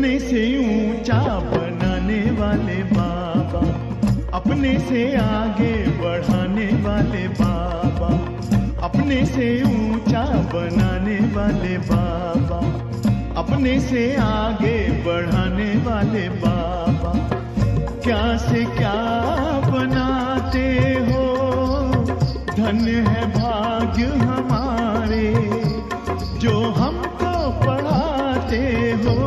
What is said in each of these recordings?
अपने से ऊंचा बनाने वाले बाबा, अपने से आगे बढ़ाने वाले बाबा, अपने से ऊंचा बनाने वाले बाबा, अपने से आगे बढ़ाने वाले बाबा। क्या से क्या बनाते हो, धन्य है भाग्य हमारे जो हमको पढ़ाते हो।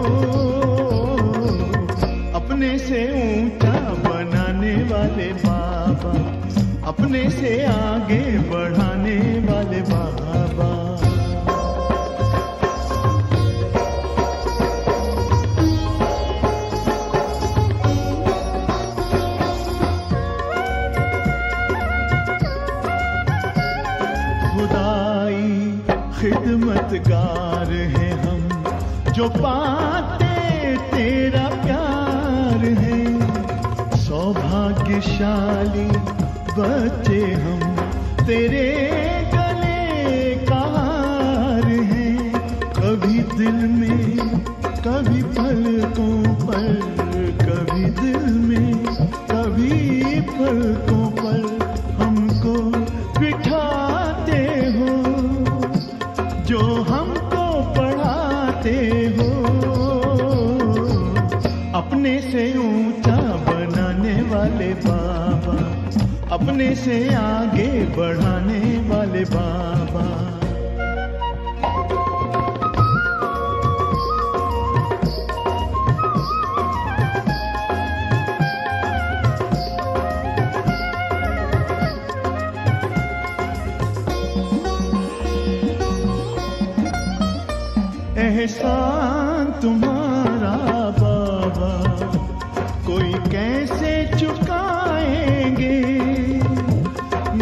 अपने से ऊंचा बनाने वाले बाबा, अपने से आगे बढ़ाने वाले बाबा। खिदमतगार हैं हम जो पाते तेरा प्यार है। सौभाग्यशाली बच्चे हम तेरे गले का हार हैं। कभी दिल में कभी पलकों पर, कभी दिल में कभी पलकों पर हमको बिठाते हो, जो हमको पढ़ाते हो। अपने से ऊंचा बनाने वाले बाबा, अपने से आगे बढ़ाने वाले बाबा। एहसान तुम्हारा बाबा कोई कैसे चुकाएंगे,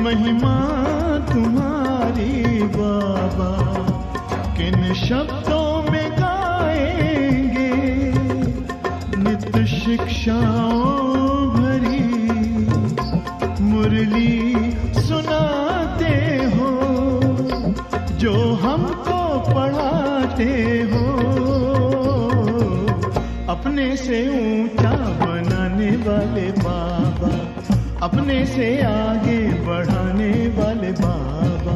महिमा तुम्हारी बाबा किन शब्दों में गाएंगे। नित्य शिक्षाओं भरी मुरली सुनाते हो, जो हमको पढ़ाते हो। अपने से ऊंचा बनाने वाले बाबा, अपने से आगे बढ़ाने वाले बाबा।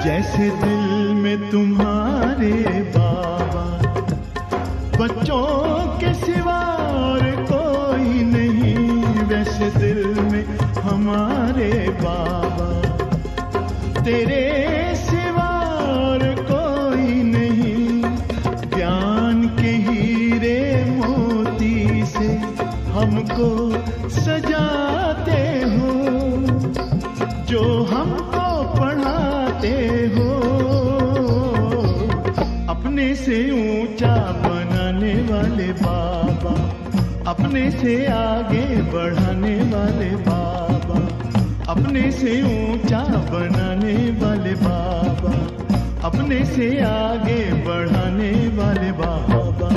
जैसे दिल में तुम्हारे बाबा बच्चों के सिवा और कोई नहीं, वैसे दिल में हमारे बाबा तेरे सिवा और कोई नहीं। ज्ञान के हीरे मोती से हमको सजाते हो, जो हमको पढ़ाते हो। अपने से ऊंचा बनाने वाले बाबा, अपने से आगे बढ़ाने वाले बाबा, अपने से ऊंचा बनाने वाले बाबा, अपने से आगे बढ़ाने वाले बाबा।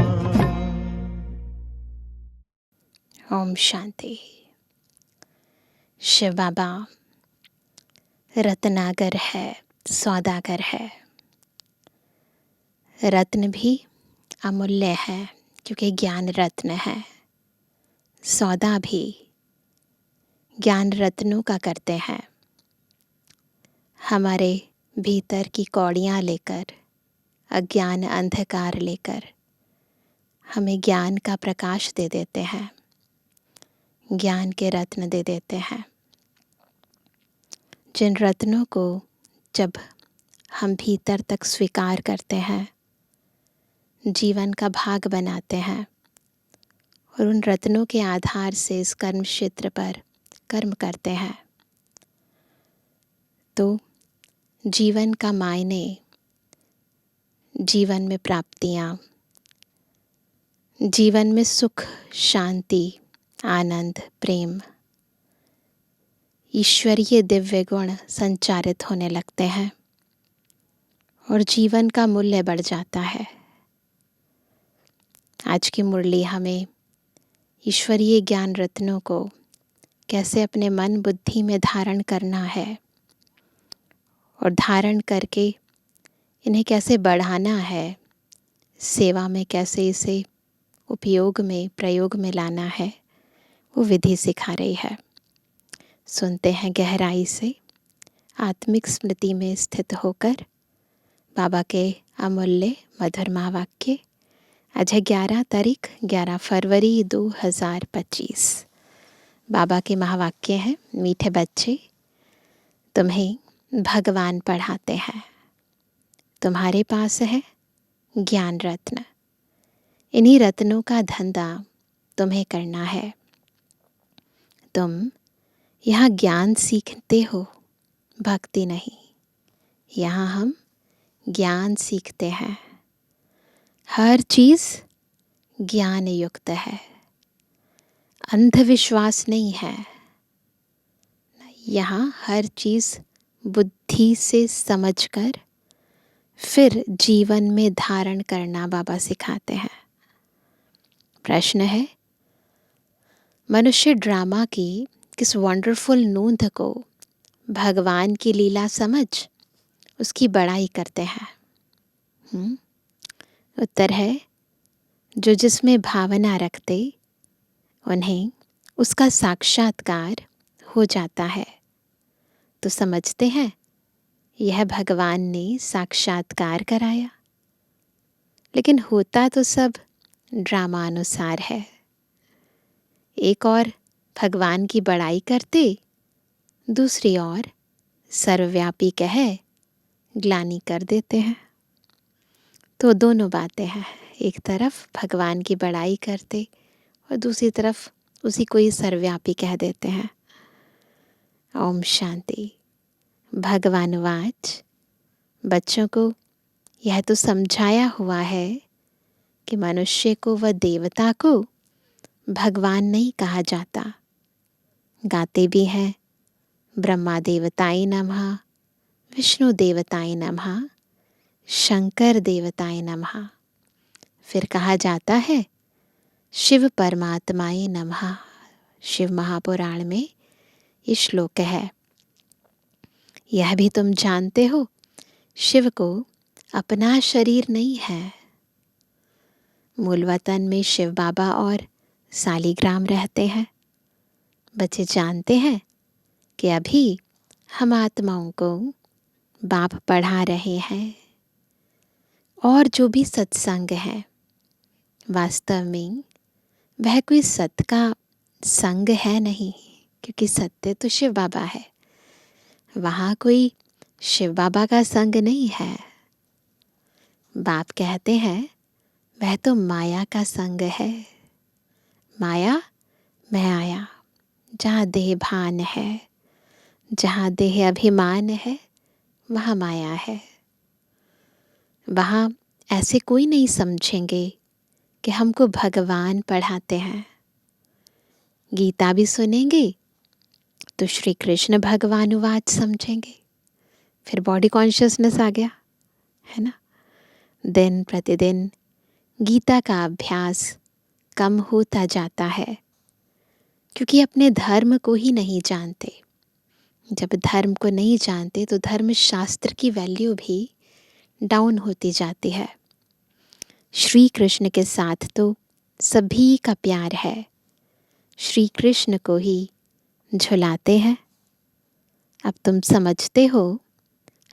ओम शांति। शिव बाबा रत्नागर है, सौदागर है। रत्न भी अमूल्य है क्योंकि ज्ञान रत्न है। सौदा भी ज्ञान रत्नों का करते हैं। हमारे भीतर की कौड़ियाँ लेकर, अज्ञान अंधकार लेकर हमें ज्ञान का प्रकाश दे देते हैं, ज्ञान के रत्न दे देते हैं। जिन रत्नों को जब हम भीतर तक स्वीकार करते हैं, जीवन का भाग बनाते हैं और उन रत्नों के आधार से इस कर्म क्षेत्र पर कर्म करते हैं, तो जीवन का मायने, जीवन में प्राप्तियाँ, जीवन में सुख, शांति, आनंद, प्रेम, ईश्वरीय दिव्य गुण संचारित होने लगते हैं और जीवन का मूल्य बढ़ जाता है। आज की मुरली हमें ईश्वरीय ज्ञान रत्नों को कैसे अपने मन बुद्धि में धारण करना है और धारण करके इन्हें कैसे बढ़ाना है, सेवा में कैसे इसे उपयोग में प्रयोग में लाना है, वो विधि सिखा रही है। सुनते हैं गहराई से, आत्मिक स्मृति में स्थित होकर बाबा के अमूल्य मधुर महावाक्य। आज है 11 फरवरी 2025। बाबा के महावाक्य हैं, मीठे बच्चे, तुम्हें भगवान पढ़ाते हैं। तुम्हारे पास है ज्ञान रत्न, इन्हीं रत्नों का धंधा तुम्हें करना है। तुम यहाँ ज्ञान सीखते हो, भक्ति नहीं। यहाँ हम ज्ञान सीखते हैं। हर चीज़ ज्ञान युक्त है, अंधविश्वास नहीं है। यहाँ हर चीज़ बुद्धि से समझकर फिर जीवन में धारण करना बाबा सिखाते हैं। प्रश्न है, मनुष्य ड्रामा की किस वंडरफुल नूंद को भगवान की लीला समझ उसकी बड़ाई करते हैं? उत्तर है, जो जिसमें भावना रखते उन्हें उसका साक्षात्कार हो जाता है। तो समझते हैं यह भगवान ने साक्षात्कार कराया, लेकिन होता तो सब ड्रामा अनुसार है। एक और भगवान की बड़ाई करते, दूसरी ओर सर्वव्यापी कह ग्लानि कर देते हैं। तो दोनों बातें हैं, एक तरफ भगवान की बड़ाई करते और दूसरी तरफ उसी को ही सर्वव्यापी कह देते हैं। ओम शांति। भगवानुवाच, बच्चों को यह तो समझाया हुआ है कि मनुष्य को व देवता को भगवान नहीं कहा जाता। गाते भी हैं, ब्रह्मा देवताय नमः, विष्णु देवताय नमः, शंकर देवताय नमः। फिर कहा जाता है शिव परमात्माय नमः। शिव महापुराण में ये श्लोक है। यह भी तुम जानते हो, शिव को अपना शरीर नहीं है। मूल वतन में शिव बाबा और सालीग्राम रहते हैं। बच्चे जानते हैं कि अभी हम आत्माओं को बाप पढ़ा रहे हैं, और जो भी सत्संग है वास्तव में वह कोई सत्य का संग है नहीं, क्योंकि सत्य तो शिव बाबा है। वहाँ कोई शिव बाबा का संग नहीं है। बाप कहते हैं वह तो माया का संग है। माया मैं आया, जहाँ देह भान है, जहाँ देह अभिमान है, वहाँ माया है। वहाँ ऐसे कोई नहीं समझेंगे कि हमको भगवान पढ़ाते हैं। गीता भी सुनेंगे तो श्री कृष्ण भगवानुवाच समझेंगे। फिर बॉडी कॉन्शियसनेस आ गया, है ना। दिन प्रतिदिन गीता का अभ्यास कम होता जाता है, क्योंकि अपने धर्म को ही नहीं जानते। जब धर्म को नहीं जानते तो धर्म शास्त्र की वैल्यू भी डाउन होती जाती है। श्री कृष्ण के साथ तो सभी का प्यार है, श्री कृष्ण को ही झुलाते हैं। अब तुम समझते हो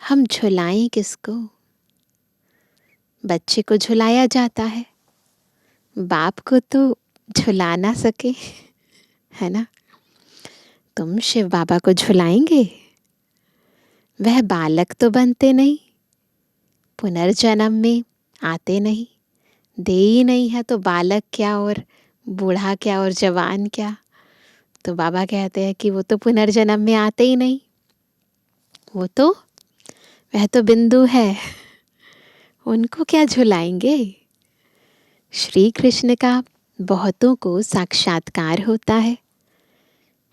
हम झुलाएं किसको? बच्चे को झुलाया जाता है, बाप को तो झुला ना सके, है ना। तुम शिव बाबा को झुलाएंगे? वह बालक तो बनते नहीं, पुनर्जन्म में आते नहीं। दे ही नहीं है तो बालक क्या और बूढ़ा क्या और जवान क्या। तो बाबा कहते हैं कि वो तो पुनर्जन्म में आते ही नहीं, वह तो बिंदु है, उनको क्या झुलाएंगे। श्री कृष्ण का बहुतों को साक्षात्कार होता है।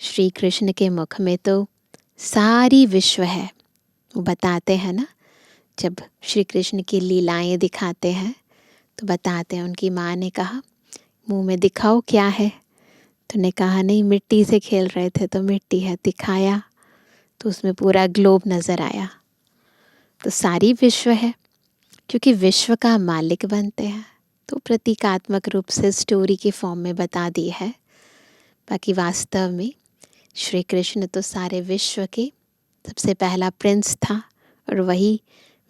श्री कृष्ण के मुख में तो सारी विश्व है। वो बताते हैं ना, जब श्री कृष्ण की लीलाएं दिखाते हैं तो बताते हैं, उनकी माँ ने कहा मुंह में दिखाओ क्या है। तूने कहा नहीं मिट्टी से खेल रहे थे तो मिट्टी है, दिखाया तो उसमें पूरा ग्लोब नज़र आया। तो सारी विश्व है, क्योंकि विश्व का मालिक बनते हैं तो प्रतीकात्मक रूप से स्टोरी के फॉर्म में बता दी है। बाकी वास्तव में श्री कृष्ण तो सारे विश्व के सबसे पहला प्रिंस था और वही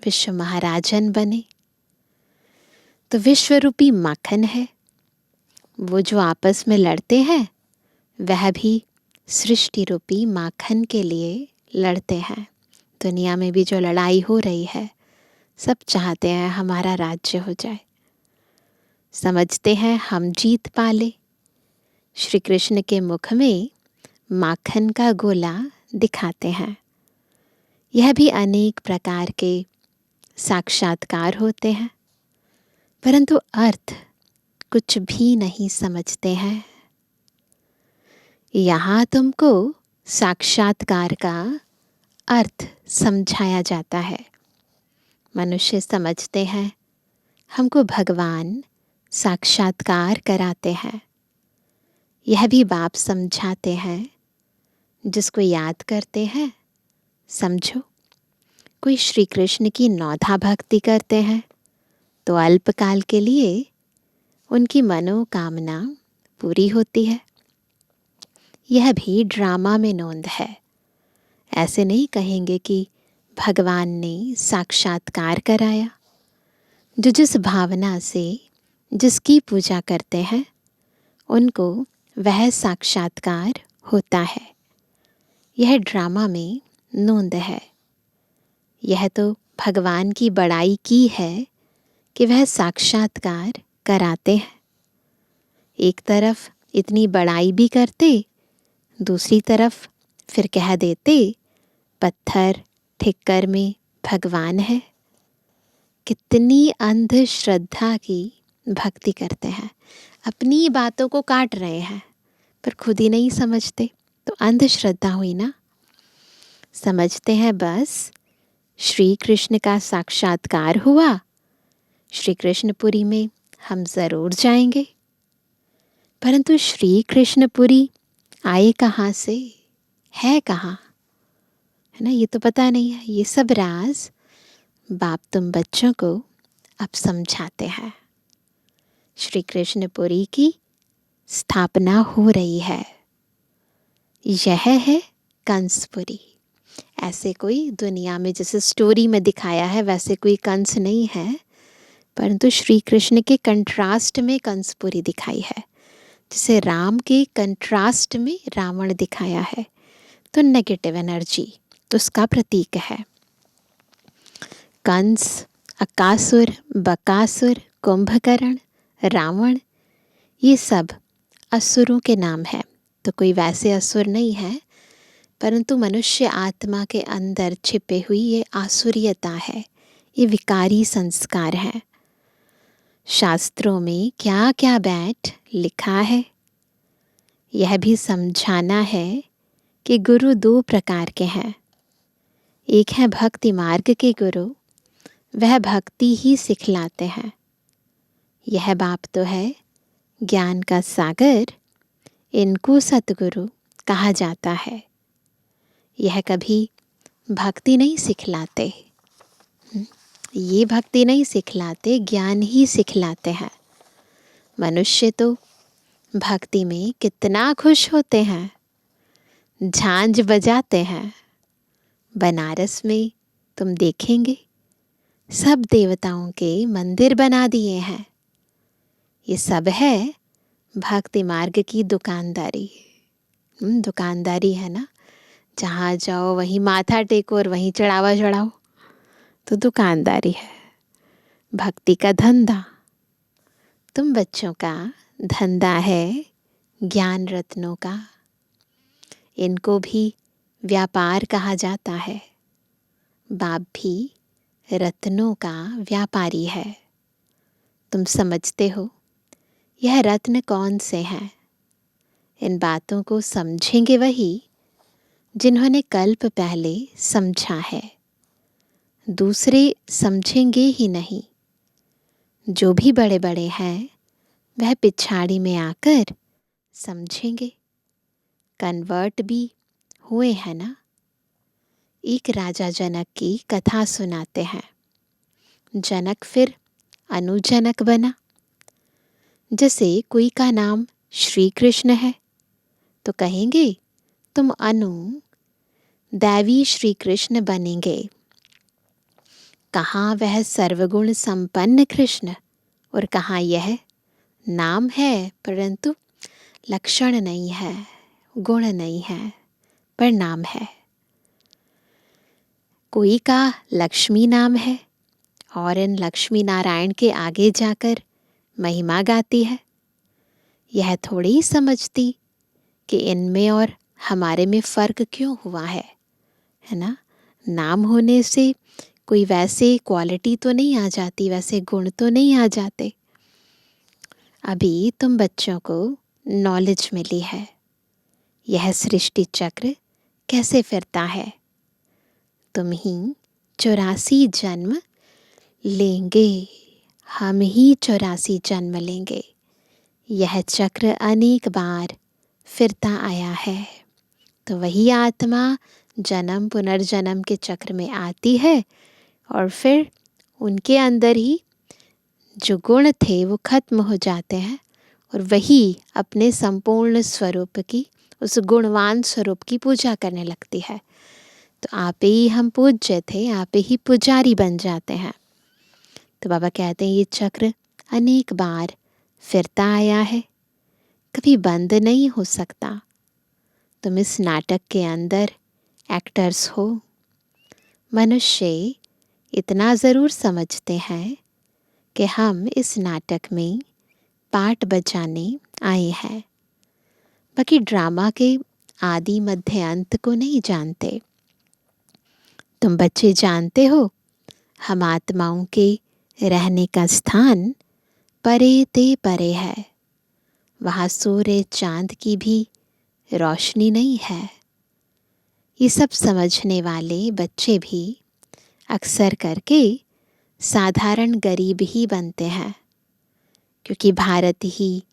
विश्व महाराजन बने। तो विश्व रूपी माखन है, वो जो आपस में लड़ते हैं वह भी सृष्टि रूपी माखन के लिए लड़ते हैं। दुनिया में भी जो लड़ाई हो रही है, सब चाहते हैं हमारा राज्य हो जाए, समझते हैं हम जीत पाले। श्री कृष्ण के मुख में माखन का गोला दिखाते हैं। यह भी अनेक प्रकार के साक्षात्कार होते हैं, परंतु अर्थ कुछ भी नहीं समझते हैं। यहाँ तुमको साक्षात्कार का अर्थ समझाया जाता है। मनुष्य समझते हैं हमको भगवान साक्षात्कार कराते हैं। यह भी बाप समझाते हैं, जिसको याद करते हैं समझो। कोई श्री कृष्ण की नौधा भक्ति करते हैं तो अल्पकाल के लिए उनकी मनोकामना पूरी होती है। यह भी ड्रामा में नोंद है। ऐसे नहीं कहेंगे कि भगवान ने साक्षात्कार कराया। जो जिस भावना से जिसकी पूजा करते हैं उनको वह साक्षात्कार होता है। यह ड्रामा में नोंद है। यह तो भगवान की बड़ाई की है कि वह साक्षात्कार कराते हैं। एक तरफ इतनी बड़ाई भी करते, दूसरी तरफ फिर कह देते पत्थर ठिक्कर में भगवान है। कितनी अंधश्रद्धा की भक्ति करते हैं। अपनी बातों को काट रहे हैं पर खुद ही नहीं समझते, तो अंधश्रद्धा हुई ना। समझते हैं बस श्री कृष्ण का साक्षात्कार हुआ, श्री कृष्णपुरी में हम ज़रूर जाएंगे। परंतु श्री कृष्णपुरी आए कहाँ से, है कहाँ, है ना, ये तो पता नहीं है। ये सब राज बाप तुम बच्चों को अब समझाते हैं। श्री कृष्णपुरी की स्थापना हो रही है। यह है कंसपुरी। ऐसे कोई दुनिया में जैसे स्टोरी में दिखाया है वैसे कोई कंस नहीं है, परंतु श्री कृष्ण के कंट्रास्ट में कंसपुरी दिखाई है। जैसे राम के कंट्रास्ट में रावण दिखाया है, तो नेगेटिव एनर्जी उसका प्रतीक है। कंस, अकासुर, बकासुर, कुंभकर्ण, रावण, ये सब असुरों के नाम है। तो कोई वैसे असुर नहीं है, परंतु मनुष्य आत्मा के अंदर छिपे हुई ये आसुरियता है, ये विकारी संस्कार है। शास्त्रों में क्या क्या बैठ लिखा है, यह भी समझाना है कि गुरु दो प्रकार के हैं। एक है भक्ति मार्ग के गुरु, वह भक्ति ही सिखलाते हैं। यह बाप तो है ज्ञान का सागर, इनको सतगुरु कहा जाता है। यह कभी भक्ति नहीं सिखलाते, ये भक्ति नहीं सिखलाते, ज्ञान ही सिखलाते हैं। मनुष्य तो भक्ति में कितना खुश होते हैं, झांझ बजाते हैं। बनारस में तुम देखेंगे सब देवताओं के मंदिर बना दिए हैं। ये सब है भक्ति मार्ग की दुकानदारी। दुकानदारी है ना, जहाँ जाओ वहीं माथा टेको और वहीं चढ़ावा चढ़ाओ, तो दुकानदारी है। भक्ति का धंधा, तुम बच्चों का धंधा है ज्ञान रत्नों का। इनको भी व्यापार कहा जाता है। बाप भी रत्नों का व्यापारी है। तुम समझते हो यह रत्न कौन से हैं? इन बातों को समझेंगे वही जिन्होंने कल्प पहले समझा है, दूसरे समझेंगे ही नहीं। जो भी बड़े बड़े हैं वह पिछाड़ी में आकर समझेंगे, कन्वर्ट भी हुए हैं ना। एक राजा जनक की कथा सुनाते हैं। जनक फिर अनुजनक बना। जैसे कोई का नाम श्री कृष्ण है तो कहेंगे तुम अनु दैवी श्री कृष्ण बनेंगे। कहाँ वह सर्वगुण संपन्न कृष्ण, और कहाँ यह नाम है परंतु लक्षण नहीं है, गुण नहीं है, पर नाम है। कोई का लक्ष्मी नाम है और इन लक्ष्मी नारायण के आगे जाकर महिमा गाती है। यह थोड़ी ही समझती कि इनमें और हमारे में फ़र्क क्यों हुआ है ना। नाम होने से कोई वैसे क्वालिटी तो नहीं आ जाती, वैसे गुण तो नहीं आ जाते। अभी तुम बच्चों को नॉलेज मिली है, यह सृष्टि चक्र कैसे फिरता है। तुम ही 84 जन्म लेंगे, हम ही 84 जन्म लेंगे। यह चक्र अनेक बार फिरता आया है, तो वही आत्मा जन्म पुनर्जन्म के चक्र में आती है और फिर उनके अंदर ही जो गुण थे वो खत्म हो जाते हैं और वही अपने संपूर्ण स्वरूप की, उस गुणवान स्वरूप की पूजा करने लगती है। तो आप ही हम पूज्य थे, आप ही पुजारी बन जाते हैं। तो बाबा कहते हैं ये चक्र अनेक बार फिरता आया है, कभी बंद नहीं हो सकता। तुम इस नाटक के अंदर एक्टर्स हो। मनुष्य इतना ज़रूर समझते हैं कि हम इस नाटक में पार्ट बजाने आए हैं, बाकी ड्रामा के आदि मध्य अंत को नहीं जानते। तुम बच्चे जानते हो हम आत्माओं के रहने का स्थान परे ते परे है, वहाँ सूर्य चांद की भी रोशनी नहीं है। ये सब समझने वाले बच्चे भी अक्सर करके साधारण गरीब ही बनते हैं, क्योंकि भारत ही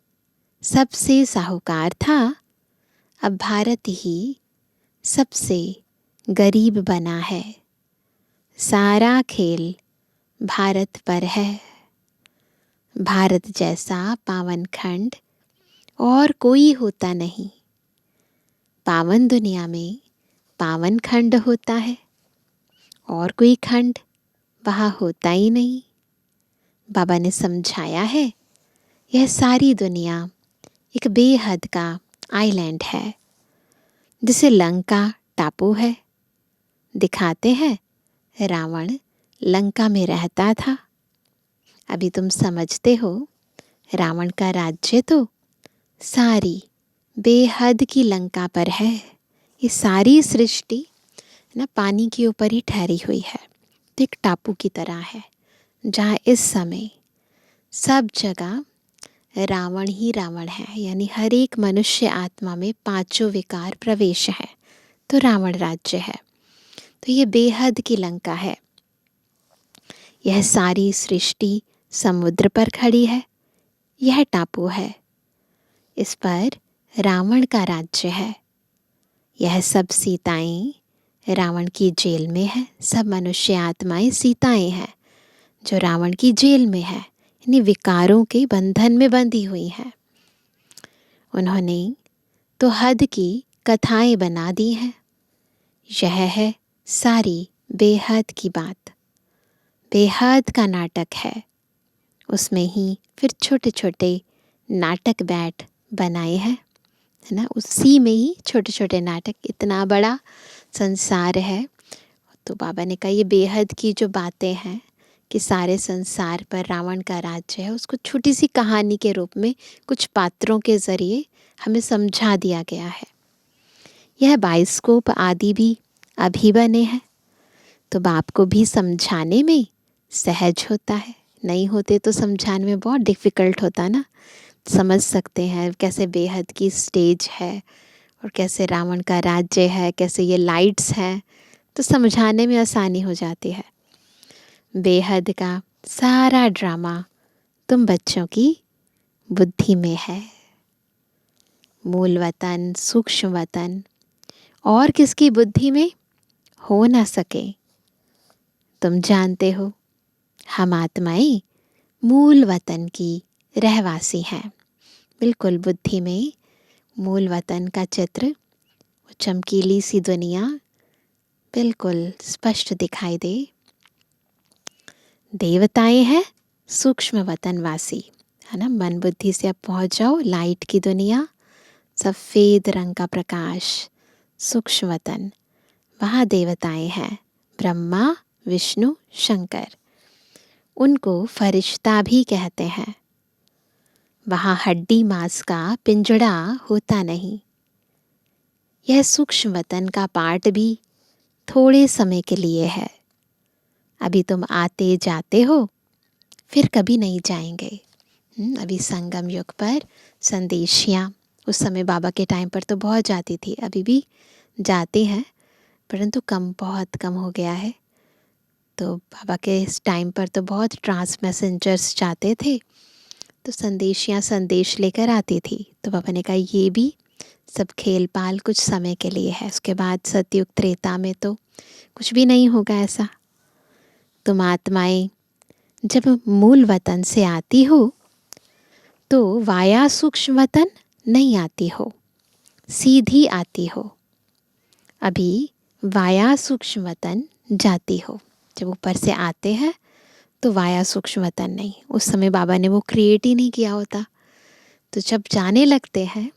सबसे साहूकार था, अब भारत ही सबसे गरीब बना है। सारा खेल भारत पर है। भारत जैसा पावन खंड और कोई होता नहीं। पावन दुनिया में पावन खंड होता है और कोई खंड वहाँ होता ही नहीं। बाबा ने समझाया है यह सारी दुनिया एक बेहद का आइलैंड है, जिसे लंका टापू है। दिखाते हैं रावण लंका में रहता था। अभी तुम समझते हो रावण का राज्य तो सारी बेहद की लंका पर है। ये सारी सृष्टि ना पानी के ऊपर ही ठहरी हुई है, तो एक टापू की तरह है, जहाँ इस समय सब जगह रावण ही रावण है। यानी हर एक मनुष्य आत्मा में पांचों विकार प्रवेश है, तो रावण राज्य है। तो ये बेहद की लंका है। यह सारी सृष्टि समुद्र पर खड़ी है, यह टापू है, इस पर रावण का राज्य है। यह सब सीताएं रावण की जेल में है। सब मनुष्य आत्माएं सीताएं हैं जो रावण की जेल में है, यानी विकारों के बंधन में बंधी हुई हैं। उन्होंने तो हद की कथाएं बना दी हैं। यह है सारी बेहद की बात। बेहद का नाटक है, उसमें ही फिर छोटे छोटे नाटक बैठ बनाए हैं, है ना। उसी में ही छोटे छोटे नाटक, इतना बड़ा संसार है। तो बाबा ने कहा ये बेहद की जो बातें हैं कि सारे संसार पर रावण का राज्य है, उसको छोटी सी कहानी के रूप में कुछ पात्रों के ज़रिए हमें समझा दिया गया है। यह बाइस्कोप आदि भी अभी बने हैं, तो बाप को भी समझाने में सहज होता है। नहीं होते तो समझाने में बहुत डिफ़िकल्ट होता ना। समझ सकते हैं कैसे बेहद की स्टेज है और कैसे रावण का राज्य है, कैसे ये लाइट्स हैं, तो समझाने में आसानी हो जाती है। बेहद का सारा ड्रामा तुम बच्चों की बुद्धि में है। मूल वतन, सूक्ष्म वतन और किसकी बुद्धि में हो ना सके। तुम जानते हो, हम आत्माएं मूल वतन की रहवासी हैं। बिल्कुल बुद्धि में मूल वतन का चित्र, वो चमकीली सी दुनिया बिल्कुल स्पष्ट दिखाई दे। देवताएं हैं सूक्ष्म वतनवासी, है ना। मन बुद्धि से अब पहुंच जाओ लाइट की दुनिया, सफ़ेद रंग का प्रकाश, सूक्ष्म वतन, वहाँ देवताएं हैं, ब्रह्मा, विष्णु, शंकर। उनको फरिश्ता भी कहते हैं। वहाँ हड्डी मांस का पिंजड़ा होता नहीं। यह सूक्ष्म वतन का पार्ट भी थोड़े समय के लिए है। अभी तुम आते जाते हो, फिर कभी नहीं जाएंगे। अभी संगम युग पर संदेशियाँ, उस समय बाबा के टाइम पर तो बहुत जाती थी, अभी भी जाते हैं परंतु कम, बहुत कम हो गया है। तो बाबा के इस टाइम पर तो बहुत ट्रांस मैसेंजर्स जाते थे, तो संदेशियाँ संदेश लेकर आती थी। तो बाबा ने कहा ये भी सब खेल पाल कुछ समय के लिए है, उसके बाद सतयुग त्रेता में तो कुछ भी नहीं होगा ऐसा। तुम आत्माएं जब मूल वतन से आती हो तो वाया सूक्ष्म वतन नहीं आती हो, सीधी आती हो। अभी वाया सूक्ष्म वतन जाती हो। जब ऊपर से आते हैं तो वाया सूक्ष्म वतन नहीं, उस समय बाबा ने वो क्रिएट ही नहीं किया होता। तो जब जाने लगते हैं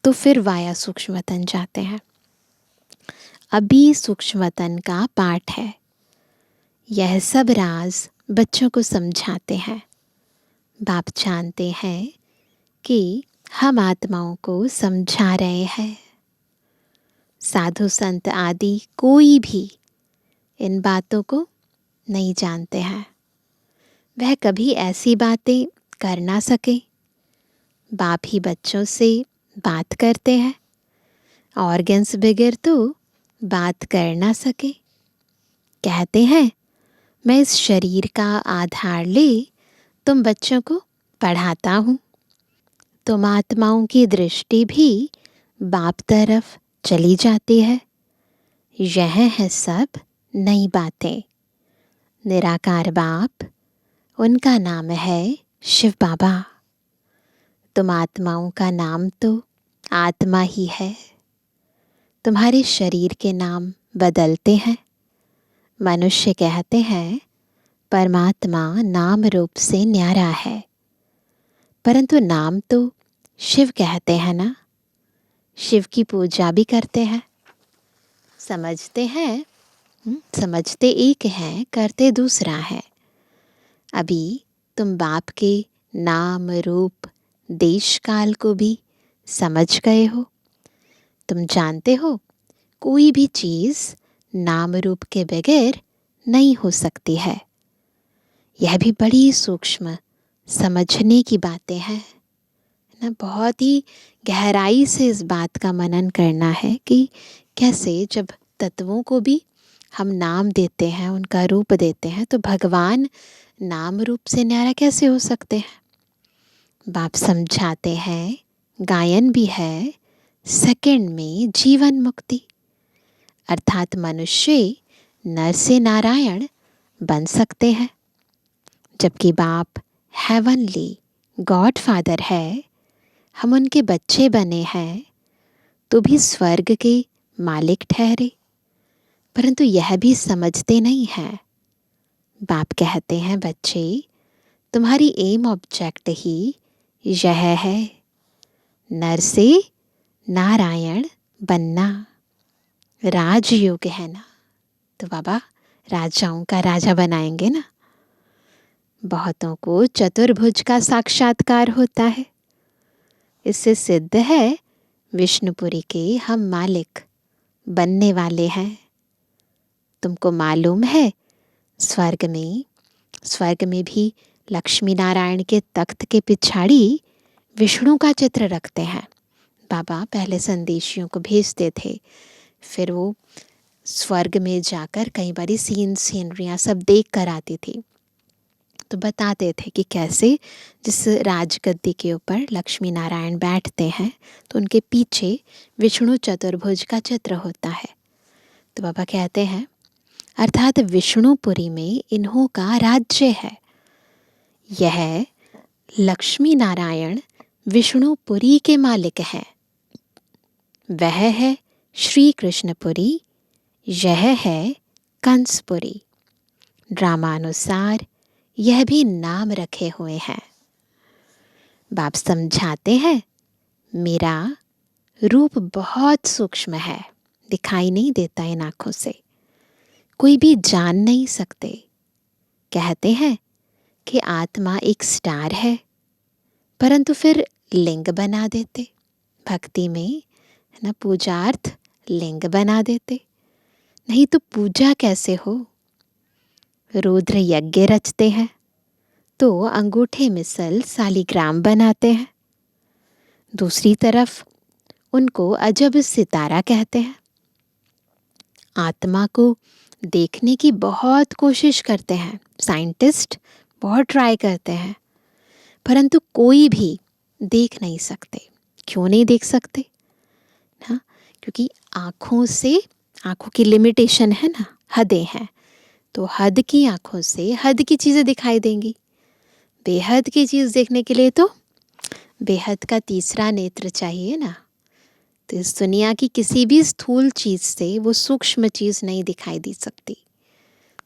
तो फिर वाया सूक्ष्म वतन जाते हैं। अभी सूक्ष्म वतन का पाठ है। यह सब राज बच्चों को समझाते हैं। बाप जानते हैं कि हम आत्माओं को समझा रहे हैं। साधु संत आदि कोई भी इन बातों को नहीं जानते हैं। वह कभी ऐसी बातें कर ना सके। बाप ही बच्चों से बात करते हैं। ऑर्गन्स बगैर तो बात कर ना सके। कहते हैं मैं इस शरीर का आधार ले तुम बच्चों को पढ़ाता हूँ। तुम आत्माओं की दृष्टि भी बाप तरफ चली जाती है। यह है सब नई बातें। निराकार बाप, उनका नाम है शिव बाबा। तुम आत्माओं का नाम तो आत्मा ही है। तुम्हारे शरीर के नाम बदलते हैं। मनुष्य कहते हैं परमात्मा नाम रूप से न्यारा है, परंतु नाम तो शिव कहते हैं ना। शिव की पूजा भी करते हैं। समझते हैं, समझते एक हैं, करते दूसरा है। अभी तुम बाप के नाम रूप देश काल को भी समझ गए हो। तुम जानते हो कोई भी चीज़ नाम रूप के बगैर नहीं हो सकती है। यह भी बड़ी सूक्ष्म समझने की बातें हैं ना। बहुत ही गहराई से इस बात का मनन करना है कि कैसे जब तत्वों को भी हम नाम देते हैं, उनका रूप देते हैं, तो भगवान नाम रूप से न्यारा कैसे हो सकते हैं। बाप समझाते हैं, गायन भी है, सेकंड में जीवन मुक्ति, अर्थात मनुष्य नर से नारायण बन सकते हैं। जबकि बाप हेवनली गॉड फादर है, हम उनके बच्चे बने हैं तो भी स्वर्ग के मालिक ठहरे, परंतु यह भी समझते नहीं हैं। बाप कहते हैं बच्चे, तुम्हारी एम ऑब्जेक्ट ही यह है, नर से नारायण बनना। राजयोग है ना, तो बाबा राजाओं का राजा बनाएंगे ना। बहुतों को चतुर्भुज का साक्षात्कार होता है। इससे सिद्ध है विष्णुपुरी के हम मालिक बनने वाले हैं। तुमको मालूम है स्वर्ग में भी लक्ष्मी नारायण के तख्त के पिछाड़ी विष्णु का चित्र रखते हैं। बाबा पहले संदेशियों को भेजते थे, फिर वो स्वर्ग में जाकर कई बारी सीनरियाँ सब देख कर आती थी। तो बताते थे कि कैसे जिस राजगद्दी के ऊपर लक्ष्मी नारायण बैठते हैं तो उनके पीछे विष्णु चतुर्भुज का चित्र होता है। तो बाबा कहते हैं अर्थात विष्णुपुरी में इन्हों का राज्य है। यह लक्ष्मी नारायण विष्णुपुरी के मालिक हैं। वह है श्री कृष्णपुरी, यह है कंसपुरी। ड्रामानुसार यह भी नाम रखे हुए हैं। बाप समझाते हैं मेरा रूप बहुत सूक्ष्म है, दिखाई नहीं देता इन आँखों से, कोई भी जान नहीं सकते। कहते हैं कि आत्मा एक स्टार है, परंतु फिर लिंग बना देते भक्ति में, है ना, पूजार्थ लिंग बना देते। नहीं तो पूजा कैसे हो। रुद्र यज्ञ रचते हैं तो अंगूठे मिसल सालिग्राम बनाते हैं। दूसरी तरफ उनको अजब सितारा कहते हैं। आत्मा को देखने की बहुत कोशिश करते हैं, साइंटिस्ट बहुत ट्राई करते हैं, परंतु कोई भी देख नहीं सकते। क्यों नहीं देख सकते? हाँ, क्योंकि आँखों की लिमिटेशन है ना, हदें हैं। तो हद की आँखों से हद की चीज़ें दिखाई देंगी। बेहद की चीज़ देखने के लिए तो बेहद का तीसरा नेत्र चाहिए ना। तो इस दुनिया की किसी भी स्थूल चीज़ से वो सूक्ष्म चीज़ नहीं दिखाई दे सकती।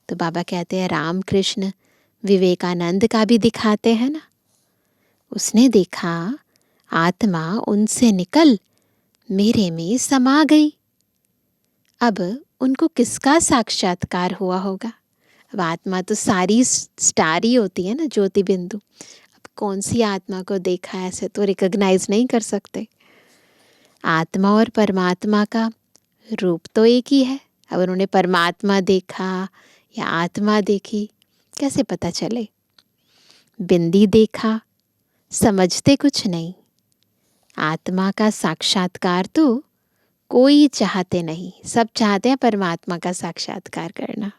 तो बाबा कहते हैं रामकृष्ण विवेकानंद का भी दिखाते हैं ना। उसने देखा आत्मा उनसे निकल मेरे में समा गई। अब उनको किसका साक्षात्कार हुआ होगा? अब आत्मा तो सारी स्टार ही होती है ना, ज्योति बिंदु। अब कौन सी आत्मा को देखा ऐसे तो रिकॉग्नाइज नहीं कर सकते। आत्मा और परमात्मा का रूप तो एक ही है। अब उन्होंने परमात्मा देखा या आत्मा देखी, कैसे पता चले? बिंदी देखा, समझते कुछ नहीं। आत्मा का साक्षात्कार तो कोई चाहते नहीं, सब चाहते हैं परमात्मा का साक्षात्कार करना।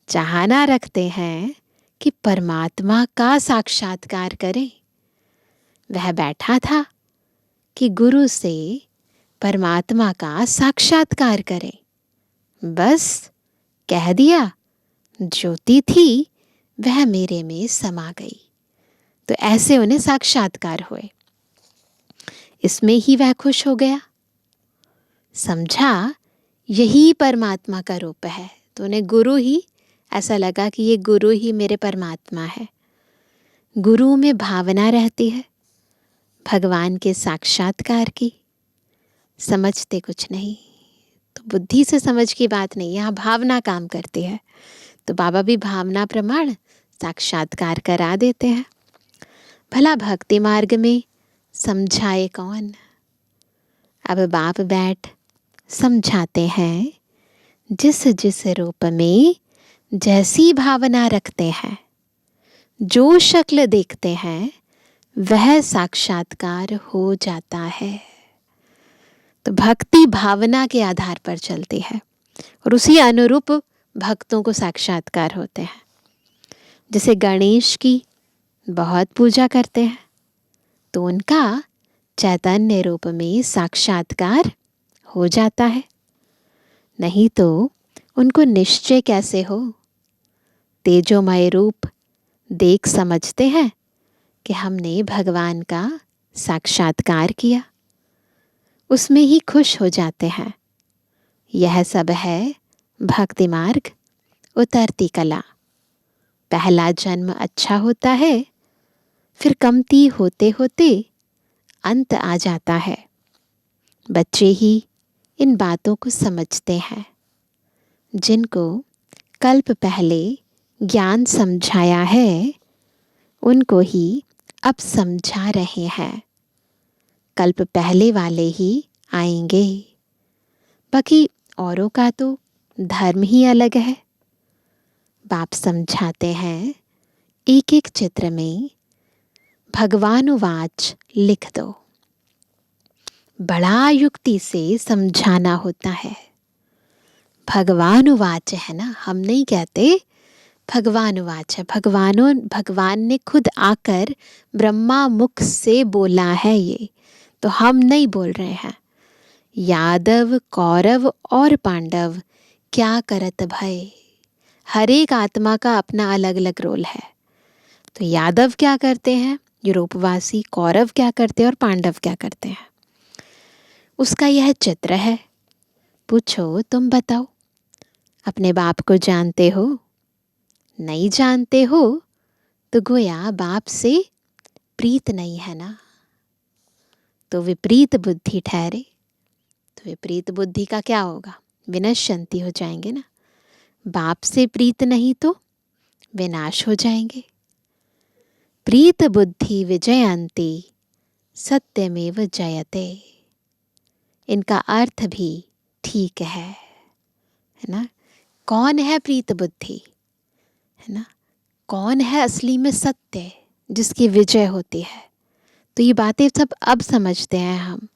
चाहना रखते हैं कि परमात्मा का साक्षात्कार करें। वह बैठा था कि गुरु से परमात्मा का साक्षात्कार करें। बस कह दिया, ज्योति थी वह मेरे में समा गई। तो ऐसे उन्हें साक्षात्कार हुए। इसमें ही वह खुश हो गया, समझा यही परमात्मा का रूप है। तो उन्हें गुरु ही ऐसा लगा कि ये गुरु ही मेरे परमात्मा है। गुरु में भावना रहती है भगवान के साक्षात्कार की। समझते कुछ नहीं, तो बुद्धि से समझ की बात नहीं, यहाँ भावना काम करती है। तो बाबा भी भावना प्रमाण साक्षात्कार करा देते हैं। भला भक्ति मार्ग में समझाए कौन? अब बाप बैठ समझाते हैं, जिस जिस रूप में जैसी भावना रखते हैं, जो शक्ल देखते हैं, वह साक्षात्कार हो जाता है। तो भक्ति भावना के आधार पर चलती है और उसी अनुरूप भक्तों को साक्षात्कार होते हैं। जैसे गणेश की बहुत पूजा करते हैं तो उनका चैतन्य रूप में साक्षात्कार हो जाता है। नहीं तो उनको निश्चय कैसे हो? तेजोमय रूप देख समझते हैं कि हमने भगवान का साक्षात्कार किया, उसमें ही खुश हो जाते हैं। यह सब है भक्ति मार्ग, उतरती कला। पहला जन्म अच्छा होता है, फिर कमती होते होते अंत आ जाता है। बच्चे ही इन बातों को समझते हैं, जिनको कल्प पहले ज्ञान समझाया है, उनको ही अब समझा रहे हैं। कल्प पहले वाले ही आएंगे। बाकी औरों का तो धर्म ही अलग है। बाप समझाते हैं, एक एक चित्र में भगवानुवाच लिख दो। बड़ा युक्ति से समझाना होता है। भगवानुवाच है ना, हम नहीं कहते भगवान उवाच, भगवान ने खुद आकर ब्रह्मा मुख से बोला है ये, तो हम नहीं बोल रहे हैं। यादव कौरव और पांडव क्या करत भय, हर एक आत्मा का अपना अलग अलग रोल है। तो यादव क्या करते हैं, यूरोपवासी, कौरव क्या करते हैं और पांडव क्या करते हैं, उसका यह चित्र है। पूछो तुम बताओ, अपने बाप को जानते हो? नहीं जानते हो तो गोया बाप से प्रीत नहीं है ना, तो विपरीत बुद्धि ठहरे। तो विपरीत बुद्धि का क्या होगा, विनश्यंती हो जाएंगे ना। बाप से प्रीत नहीं तो विनाश हो जाएंगे। प्रीत बुद्धि विजयंती सत्यमेव जयते, इनका अर्थ भी ठीक है ना। कौन है प्रीत बुद्धि, है ना, कौन है असली में सत्य जिसकी विजय होती है। तो ये बातें सब अब समझते हैं हम।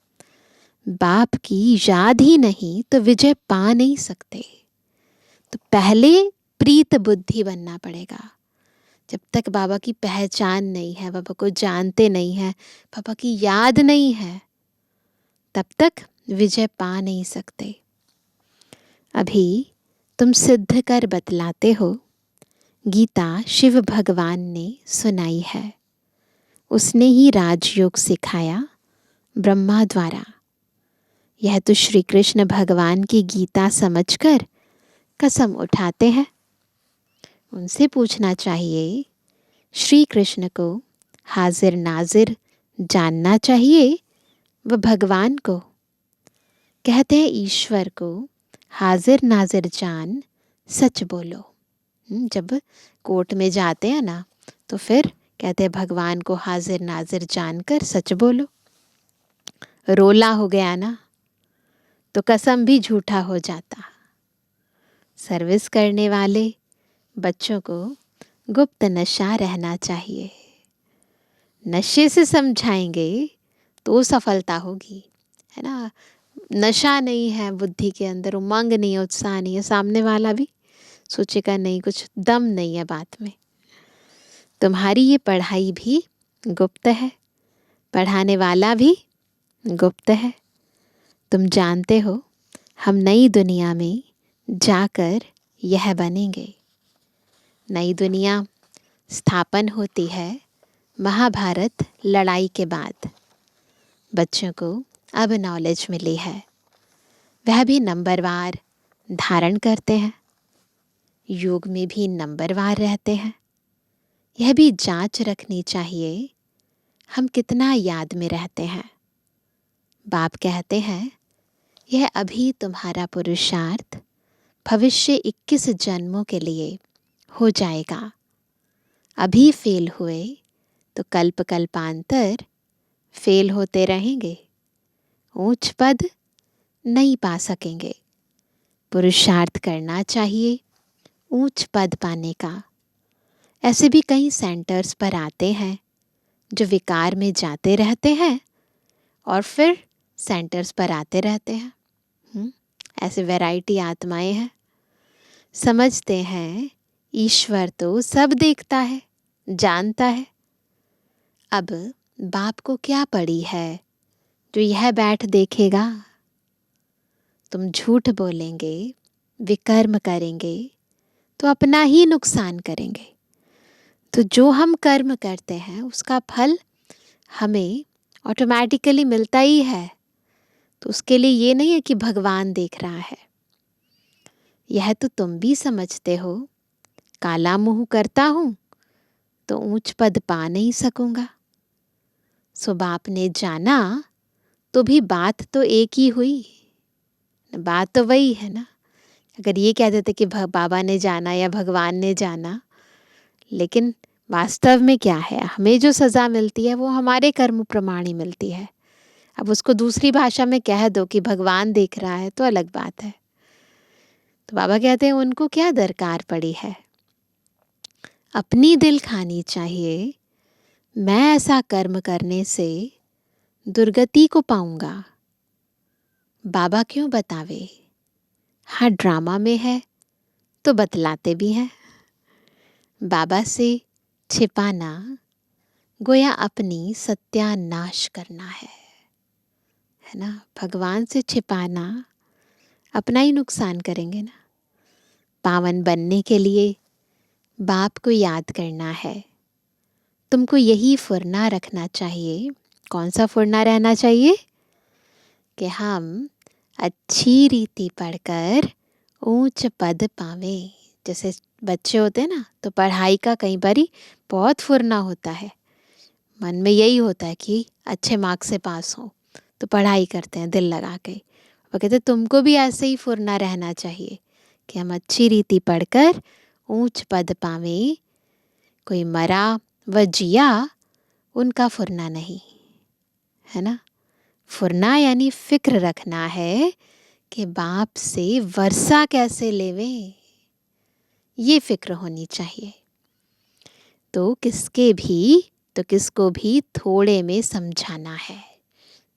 बाप की याद ही नहीं तो विजय पा नहीं सकते। तो पहले प्रीत बुद्धि बनना पड़ेगा। जब तक बाबा की पहचान नहीं है, बाबा को जानते नहीं है, बाबा की याद नहीं है, तब तक विजय पा नहीं सकते। अभी तुम सिद्ध कर बतलाते हो, गीता शिव भगवान ने सुनाई है। उसने ही राजयोग सिखाया ब्रह्मा द्वारा। यह तो श्री कृष्ण भगवान की गीता समझकर कसम उठाते हैं। उनसे पूछना चाहिए, श्री कृष्ण को हाजिर नाजिर जानना चाहिए व भगवान को। कहते हैं ईश्वर को हाजिर नाजिर जान सच बोलो। जब कोर्ट में जाते हैं ना, तो फिर कहते हैं भगवान को हाजिर नाजिर जानकर सच बोलो। रोला हो गया ना तो कसम भी झूठा हो जाता। सर्विस करने वाले बच्चों को गुप्त नशा रहना चाहिए। नशे से समझाएंगे तो सफलता होगी, है ना। नशा नहीं है बुद्धि के अंदर, उमंग नहीं है, उत्साह नहीं है, सामने वाला भी सोचेगा नहीं, कुछ दम नहीं है बात में। तुम्हारी ये पढ़ाई भी गुप्त है, पढ़ाने वाला भी गुप्त है। तुम जानते हो हम नई दुनिया में जाकर यह बनेंगे। नई दुनिया स्थापन होती है महाभारत लड़ाई के बाद। बच्चों को अब नॉलेज मिली है, वह भी नंबरवार धारण करते हैं, योग में भी नंबरवार रहते हैं। यह भी जांच रखनी चाहिए हम कितना याद में रहते हैं। बाप कहते हैं यह अभी तुम्हारा पुरुषार्थ भविष्य 21 जन्मों के लिए हो जाएगा। अभी फेल हुए तो कल्प कल्पांतर फेल होते रहेंगे, ऊंच पद नहीं पा सकेंगे। पुरुषार्थ करना चाहिए ऊंच पद पाने का। ऐसे भी कई सेंटर्स पर आते हैं जो विकार में जाते रहते हैं और फिर सेंटर्स पर आते रहते हैं। ऐसे वैरायटी आत्माएं हैं। समझते हैं ईश्वर तो सब देखता है, जानता है। अब बाप को क्या पड़ी है जो यह बैठ देखेगा। तुम झूठ बोलेंगे, विकर्म करेंगे तो अपना ही नुकसान करेंगे। तो जो हम कर्म करते हैं उसका फल हमें ऑटोमेटिकली मिलता ही है। तो उसके लिए ये नहीं है कि भगवान देख रहा है। यह तो तुम भी समझते हो, काला मुंह करता हूँ तो ऊंच पद पा नहीं सकूंगा। सो बाप ने जाना तो भी बात तो एक ही हुई, बात तो वही है ना। अगर ये कह देते कि बाबा ने जाना या भगवान ने जाना, लेकिन वास्तव में क्या है, हमें जो सज़ा मिलती है वो हमारे कर्म प्रमाण ही मिलती है। अब उसको दूसरी भाषा में कह दो कि भगवान देख रहा है तो अलग बात है। तो बाबा कहते हैं उनको क्या दरकार पड़ी है, अपनी दिल खानी चाहिए। मैं ऐसा कर्म करने से दुर्गति को पाऊंगा। बाबा क्यों बतावे, हाँ ड्रामा में है तो बतलाते भी हैं। बाबा से छिपाना गोया अपनी सत्यानाश करना है ना। भगवान से छिपाना अपना ही नुकसान करेंगे ना। पावन बनने के लिए बाप को याद करना है। तुमको यही फुरना रखना चाहिए। कौन सा फुरना रहना चाहिए? कि हम अच्छी रीति पढ़कर ऊंच पद पावे। जैसे बच्चे होते हैं ना, तो पढ़ाई का कई बारी बहुत फुरना होता है। मन में यही होता है कि अच्छे मार्क्स से पास हो, तो पढ़ाई करते हैं दिल लगा के। वो कहते तुमको भी ऐसे ही फुरना रहना चाहिए कि हम अच्छी रीति पढ़कर ऊंच पद पावे। कोई मरा व जिया उनका फुरना नहीं है ना। फुरना यानी फिक्र रखना है कि बाप से वर्षा कैसे लेवे, ये फिक्र होनी चाहिए। तो किसको भी थोड़े में समझाना है।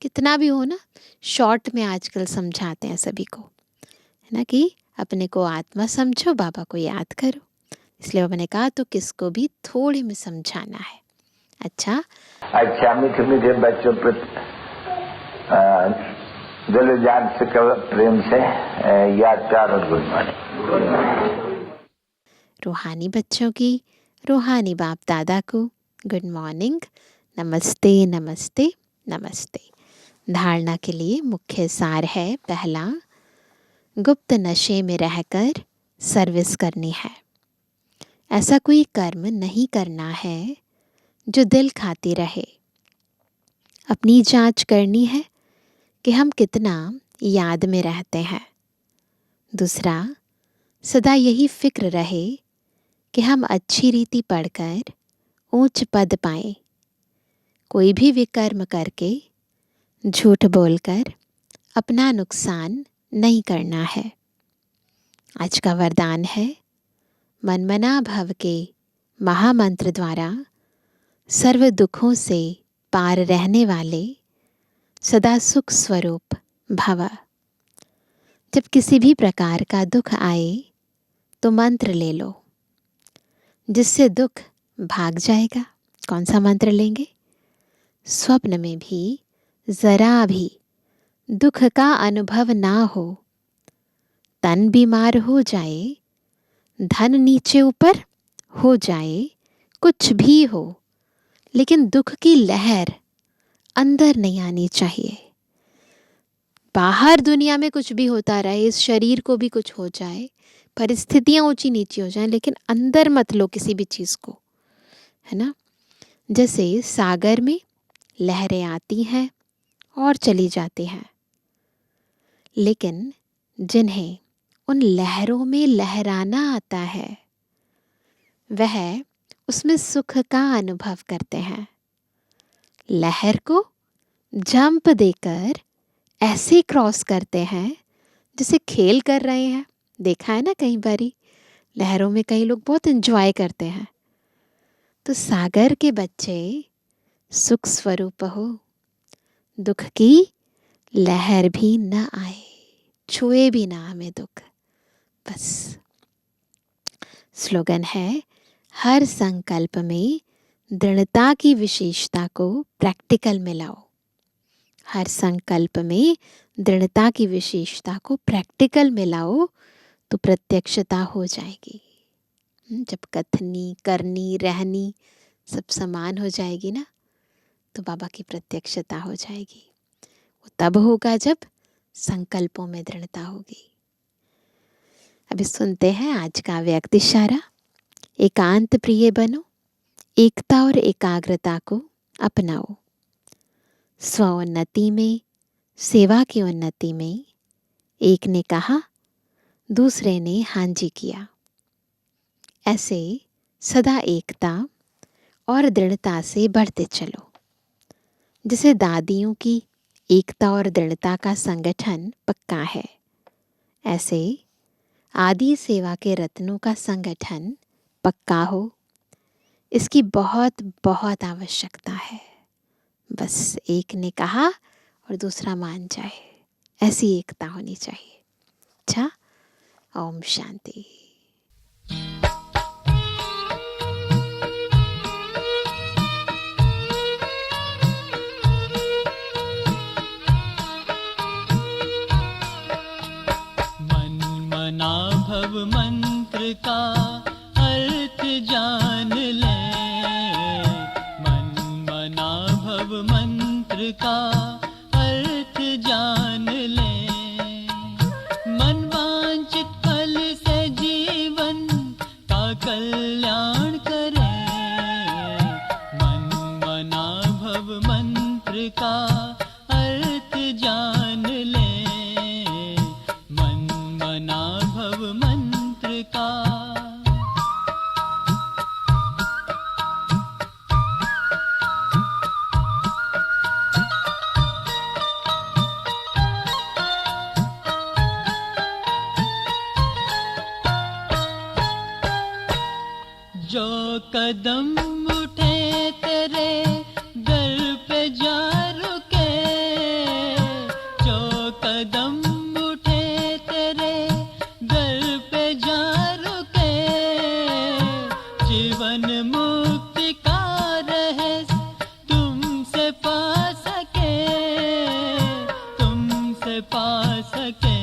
कितना भी हो ना, शॉर्ट में आजकल समझाते हैं सभी को, है ना, कि अपने को आत्मा समझो, बाबा को याद करो। इसलिए बाबा ने कहा तो किसको भी थोड़े में समझाना है। अच्छा, मीठे मीठे बच्चों पर दिल जान से प्रेम से याद प्यार और गुड मॉर्निंग। रूहानी बच्चों की रूहानी बाप दादा को गुड मॉर्निंग, नमस्ते नमस्ते नमस्ते। धारणा के लिए मुख्य सार है, पहला, गुप्त नशे में रहकर सर्विस करनी है। ऐसा कोई कर्म नहीं करना है जो दिल खाती रहे। अपनी जांच करनी है कि हम कितना याद में रहते हैं। दूसरा, सदा यही फिक्र रहे कि हम अच्छी रीति पढ़कर ऊंच पद पाएं। कोई भी विकर्म करके, झूठ बोलकर अपना नुकसान नहीं करना है। आज का वरदान है, मनमना भव के महामंत्र द्वारा सर्व दुखों से पार रहने वाले सदा सुख स्वरूप भव। जब किसी भी प्रकार का दुख आए तो मंत्र ले लो, जिससे दुख भाग जाएगा। कौन सा मंत्र लेंगे? स्वप्न में भी जरा भी दुख का अनुभव ना हो, तन बीमार हो जाए, धन नीचे ऊपर हो जाए, कुछ भी हो, लेकिन दुख की लहर अंदर नहीं आनी चाहिए। बाहर दुनिया में कुछ भी होता रहे, इस शरीर को भी कुछ हो जाए, परिस्थितियां ऊंची नीची हो जाएं, लेकिन अंदर मत लो किसी भी चीज़ को, है ना। जैसे सागर में लहरें आती हैं और चली जाती हैं, लेकिन जिन्हें उन लहरों में लहराना आता है वह उसमें सुख का अनुभव करते हैं। लहर को जंप देकर ऐसे क्रॉस करते हैं जैसे खेल कर रहे हैं। देखा है ना कई बारी, लहरों में कई लोग बहुत एंजॉय करते हैं। तो सागर के बच्चे सुख स्वरूप हो, दुख की लहर भी न आए, छुए भी ना हमें दुख। बस स्लोगन है, हर संकल्प में दृढ़ता की विशेषता को प्रैक्टिकल में लाओ। हर संकल्प में दृढ़ता की विशेषता को प्रैक्टिकल में लाओ तो प्रत्यक्षता हो जाएगी। जब कथनी, करनी, रहनी सब समान हो जाएगी ना, तो बाबा की प्रत्यक्षता हो जाएगी। वो तब होगा जब संकल्पों में दृढ़ता होगी। अभी सुनते हैं आज का व्यक्ति इशारा। एकांत प्रिय बनो, एकता और एकाग्रता को अपनाओ। स्वोन्नति में, सेवा की उन्नति में एक ने कहा, दूसरे ने हाँ जी किया। ऐसे सदा एकता और दृढ़ता से बढ़ते चलो। जैसे दादियों की एकता और दृढ़ता का संगठन पक्का है, ऐसे आदि सेवा के रत्नों का संगठन पक्का हो, इसकी बहुत बहुत आवश्यकता है। बस एक ने कहा और दूसरा मान जाए, ऐसी एकता होनी चाहिए। अच्छा, ओम शांति। मंत्र का अर्थ जान लें। मनवांचित फल से जीवन का कल्याण करें। मन मना भव मंत्र का अर्थ जान लें। मन मना भव मंत्र का। जो कदम उठे तेरे दर पे जा रुके। जो कदम उठे तेरे दर पे जा रुके। जीवन मुक्ति का रहस्य तुमसे पा सके। तुमसे पा सके।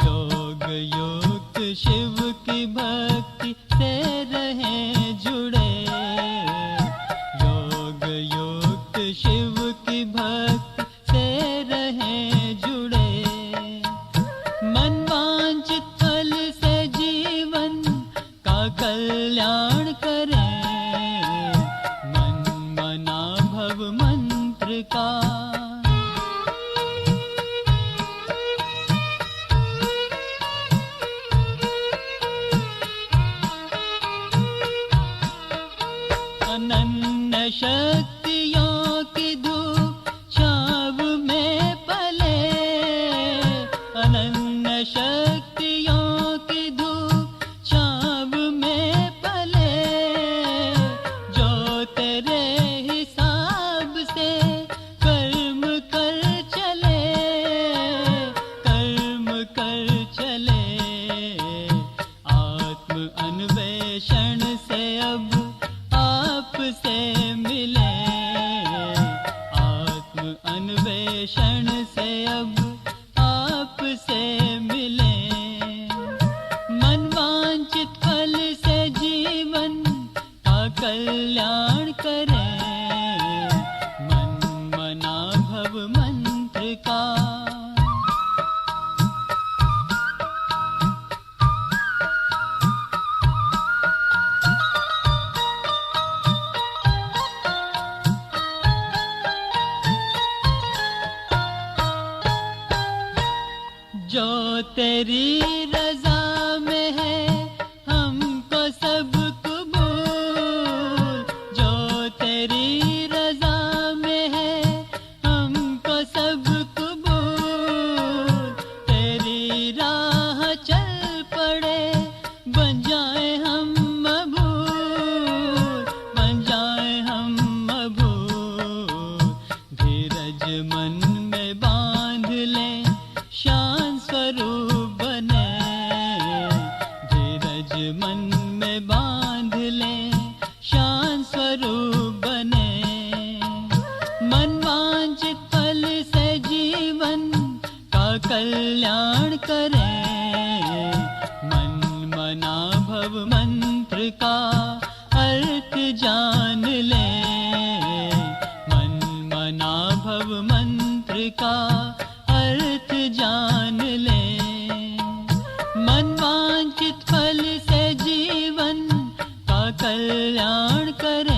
योग युक्त शिव की भक्ति से रहें जुड़े। योग युक्त शिव की भक्ति से रहें जुड़े। मनवांचित फल से जीवन का कल्याण करें। मन मना भव मंत्र का। अनन्य शक्तियों की धूप छाव में पले। अनन्य शक्तियों की धूप छाव में पले। जो तेरे हिसाब से कर्म कर चले। कर्म कर चले। आत्म अन्वेषण से अब से मिले। आत्म अन्वेषण से अब आप से मिले। मनवांचित फल से जीवन का कल्याण करें। मन मना भव मंत्र का। जो तेरी रजा में है हमको सब कबूल। जो तेरी रजा में है हमको सब कबूल। तेरी राह चल पड़े बन जाए हम मबूल। बन जाए हम मबूल। धीरज मन में बांध ले शान स्वरूप बने। धीरज मन में बांध ले शान स्वरूप बने। मनवांचित फल से जीवन का कल्याण करें। मन मना भव मंत्र का अर्थ जान ले। मन मना भव मंत्र का अर्थ जान ले। मनवांचित फल से जीवन का कल्याण करे।